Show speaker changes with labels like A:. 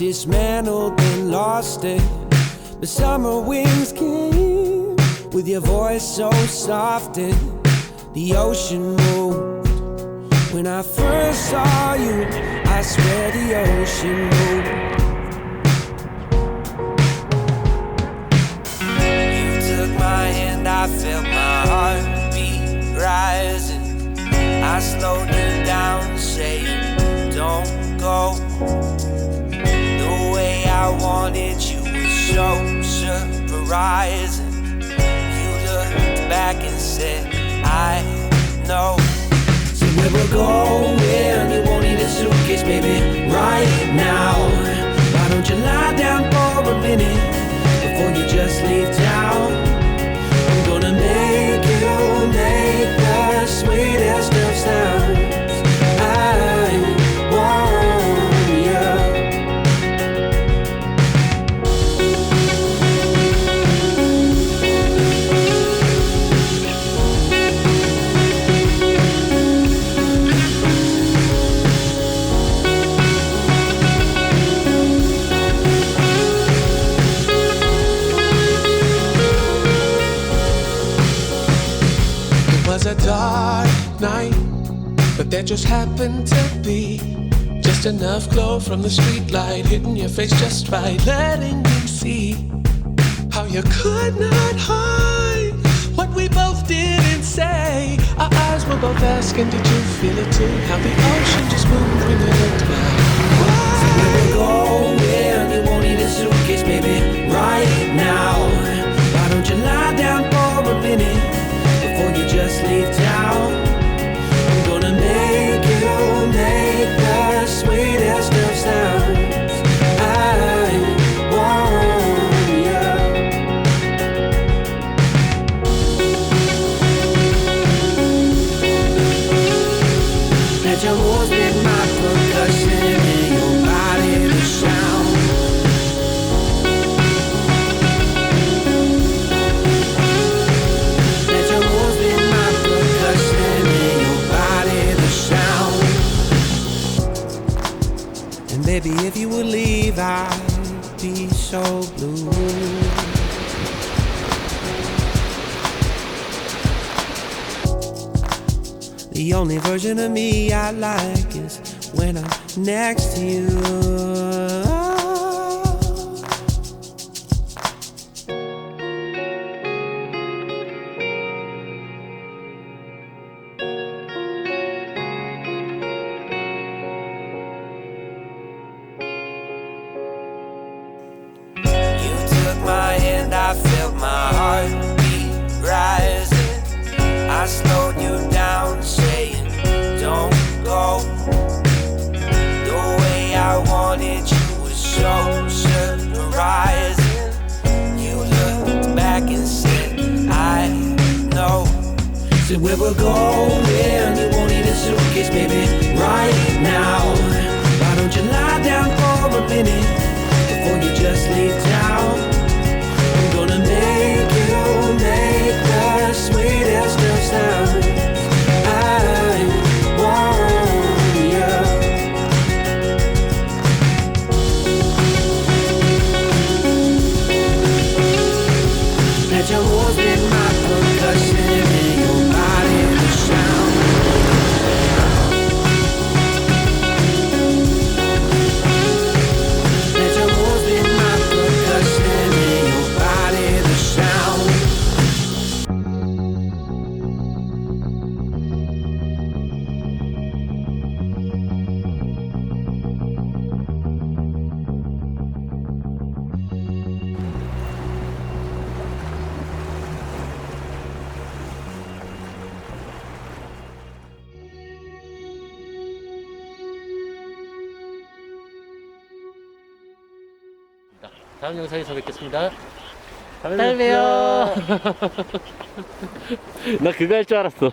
A: dismantled and lost it. But summer winds came with your voice so soft and the ocean moved. When I first saw you, I swear the ocean moved. You took my hand, I felt my heartbeat rising. I slowed you down, saying, don't go. The way I wanted you was so surprising. You looked back and said, I know. So where we're going, you won't need a suitcase, baby, right now. Why don't you lie down for a minute before you just leave town? I'm gonna make you make the sweetest of sounds. I want you.
B: Was a dark night, but there just happened to be just enough glow from the street light hitting your face just right, letting me see how you could not hide what we both did and say. Our eyes were both asking, did you feel it too? How the ocean just moved when you looked back.
A: So where we're going, you won't need a suitcase, baby, right now. Why don't you lie down for a minute before you just leave town? I'm gonna make you make the sweetest of sounds. I want you. Let your moves be my percussion and your body the sound. Baby, if you would leave, I'd be so blue. The only version of me I like is when I'm next to you. I felt my heartbeat rising. I slowed you down, saying, don't go. The way I wanted you was so surprising. You looked back and said, I know. Said where we're going, you won't need a suitcase, baby, right now. Why don't you lie down for a minute before you just leave town? Gonna make you make the sweetest of sounds. I want you. Let your moves be my percussion and your body the sound. Let your moves be my percussion and your body the sound.
C: 다음 영상에서 뵙겠습니다. 다음에 봬요. 나 그거 할 줄 알았어.